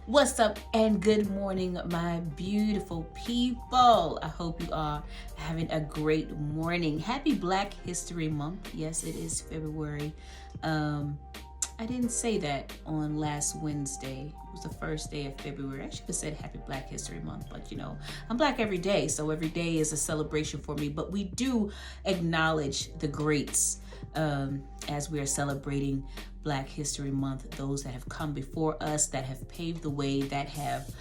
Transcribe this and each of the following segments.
What's up and good morning, my beautiful people. I hope you are having a great morning. Happy Black History Month. Yes, it is February. I didn't say that on last Wednesday. It was the first day of February. I should have said Happy Black History Month, but I'm Black every day, so every day is a celebration for me. But we do acknowledge the greats as we are celebrating Black History Month, those that have come before us, that have paved the way, that have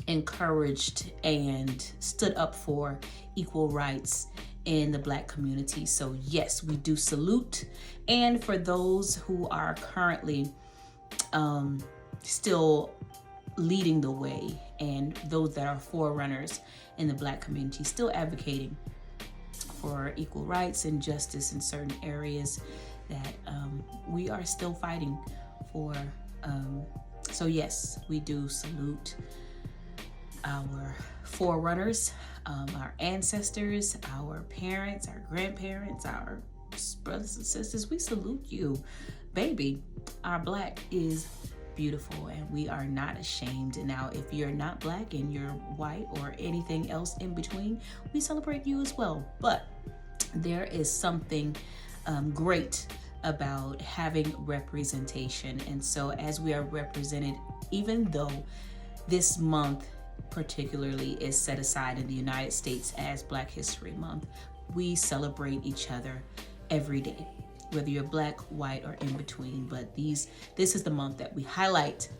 encouraged and stood up for equal rights in the Black community. So yes, we do salute. And for those who are currently still leading the way, and those that are forerunners in the Black community, still advocating for equal rights and justice in certain areas that we are still fighting for. So yes, we do salute our forerunners, our ancestors, our parents, our grandparents, our brothers and sisters. We salute you, baby. Our Black is beautiful and we are not ashamed. Now, if you're not Black and you're white or anything else in between, we celebrate you as well. But there is something great about having representation. And so as we are represented, even though this month particularly is set aside in the United States as Black History Month, we celebrate each other every day, whether you're Black, white, or in between. But this is the month that we highlight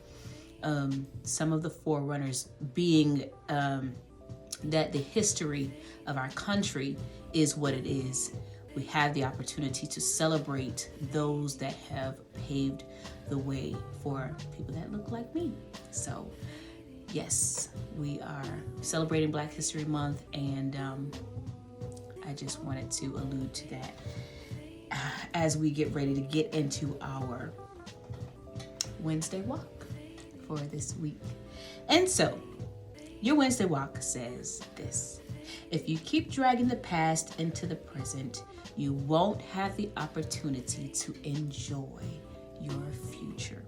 some of the forerunners, being that the history of our country is what it is. We have the opportunity to celebrate those that have paved the way for people that look like me. So yes, we are celebrating Black History Month, and I just wanted to allude to that as we get ready to get into our Wednesday walk for this week. And so your Wednesday walk says this: if you keep dragging the past into the present, you won't have the opportunity to enjoy your future.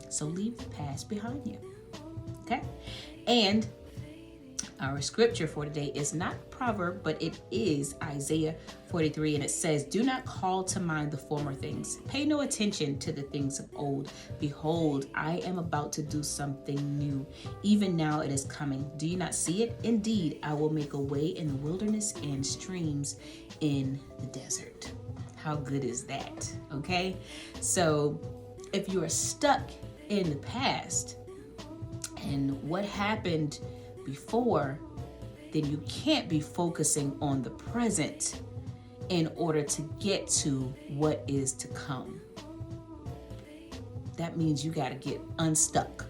So leave the past behind you, okay? And our scripture for today is not proverb, but it is Isaiah 43, and it says, "Do not call to mind the former things. Pay no attention to the things of old. Behold, I am about to do something new. Even now it is coming. Do you not see it? Indeed, I will make a way in the wilderness and streams in the desert." How good is that? Okay? So if you are stuck in the past and what happened before, then you can't be focusing on the present in order to get to what is to come. That means you got to get unstuck.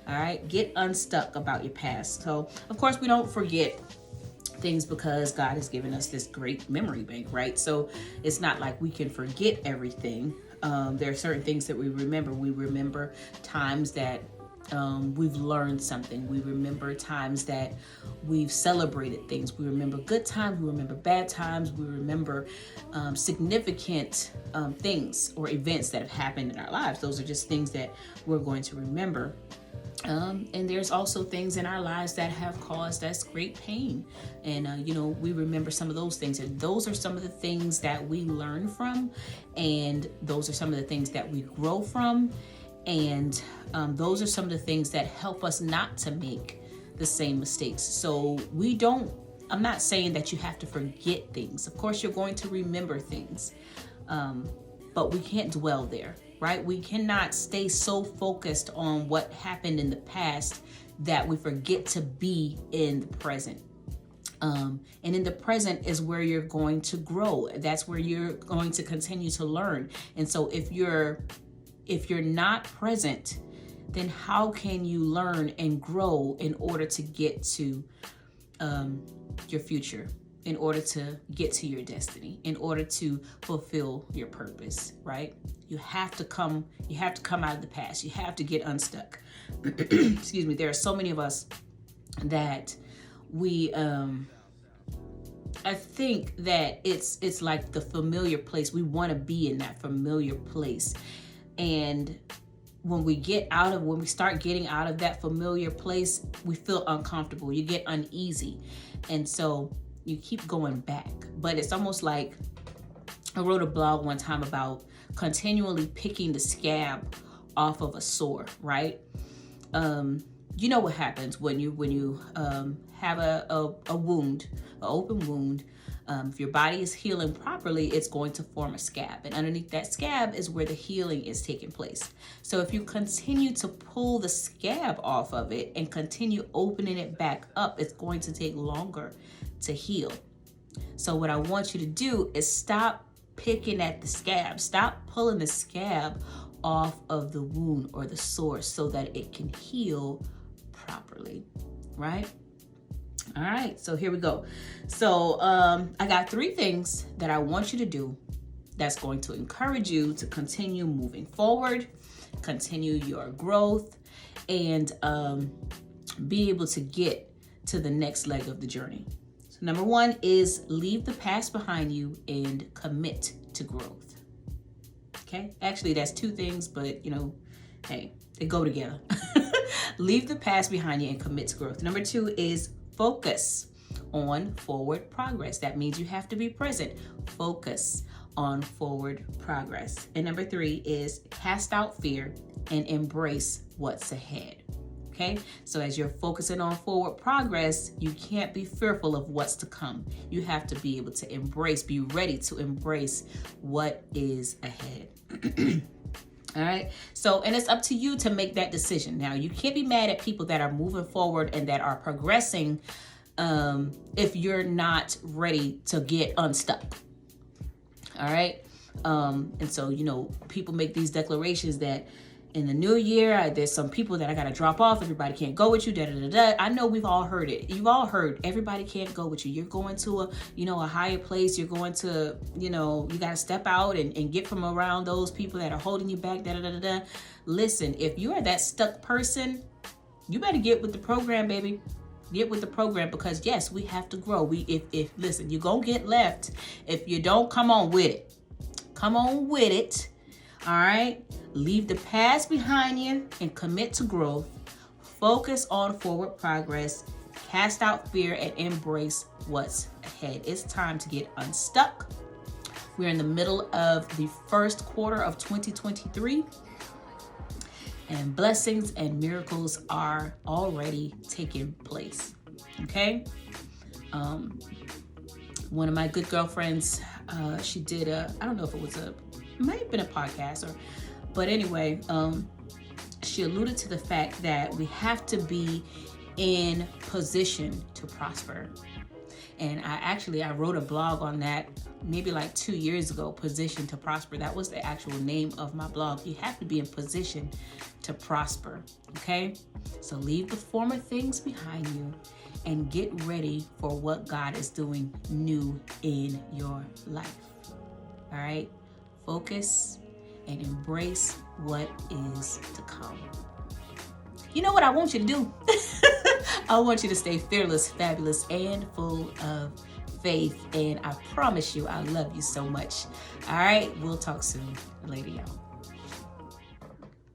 All right? Get unstuck about your past. So, of course, we don't forget things because God has given us this great memory bank, right? So it's not like we can forget everything. There are certain things that we remember. We remember times that we've learned something. We remember times that we've celebrated things. We remember good times. We remember bad times. We remember significant things or events that have happened in our lives. Those are just things that we're going to remember. And there's also things in our lives that have caused us great pain. And, we remember some of those things. And those are some of the things that we learn from. And those are some of the things that we grow from. And those are some of the things that help us not to make the same mistakes. So I'm not saying that you have to forget things. Of course, you're going to remember things, but we can't dwell there, right? We cannot stay so focused on what happened in the past that we forget to be in the present. And in the present is where you're going to grow. That's where you're going to continue to learn. And so if you're not present, then how can you learn and grow in order to get to your future, in order to get to your destiny, in order to fulfill your purpose, right? You have to come out of the past. You have to get unstuck. Excuse me. There are so many of us that we I think that it's like the familiar place. We want to be in that familiar place. And when we start getting out of that familiar place, we feel uncomfortable. You get uneasy. And so you keep going back. But it's almost like, I wrote a blog one time about continually picking the scab off of a sore, right? You know what happens when you have a wound, an open wound. If your body is healing properly, it's going to form a scab. And underneath that scab is where the healing is taking place. So if you continue to pull the scab off of it and continue opening it back up, it's going to take longer to heal. So what I want you to do is stop picking at the scab. Stop pulling the scab off of the wound or the sore so that it can heal properly, right? All right, so here we go. So I got 3 things that I want you to do that's going to encourage you to continue moving forward, continue your growth, and be able to get to the next leg of the journey. So number 1 is leave the past behind you and commit to growth. Okay, actually that's 2 things, but hey, they go together. Leave the past behind you and commit to growth. Number 2 is focus on forward progress. That means you have to be present. Focus on forward progress. And number 3 is cast out fear and embrace what's ahead. Okay, so as you're focusing on forward progress, you can't be fearful of what's to come. You have to be able to be ready to embrace what is ahead. All right. So, and it's up to you to make that decision. Now, you can't be mad at people that are moving forward and that are progressing if you're not ready to get unstuck. All right. And so, people make these declarations that in the new year, there's some people that I got to drop off. Everybody can't go with you. Da, da, da, da. I know we've all heard it. You've all heard everybody can't go with you. You're going to a higher place. You're going to, you got to step out and get from around those people that are holding you back. Da, da, da, da, da. Listen, if you are that stuck person, you better get with the program, baby. Get with the program, because yes, we have to grow. Listen, you're going to get left if you don't come on with it. Come on with it. All right. Leave the past behind you and commit to growth. Focus on forward progress. Cast out fear and embrace what's ahead. It's time to get unstuck. We're in the middle of the first quarter of 2023. And blessings and miracles are already taking place. Okay? One of my good girlfriends, she did I don't know if it might have been a podcast but anyway, she alluded to the fact that we have to be in position to prosper. And I wrote a blog on that maybe like 2 years ago, Position to Prosper. That was the actual name of my blog. You have to be in position to prosper, okay? So leave the former things behind you and get ready for what God is doing new in your life, all right? Focus and embrace what is to come. You know what I want you to do? I want you to stay fearless, fabulous, and full of faith. And I promise you, I love you so much. All right, we'll talk soon. Later, y'all.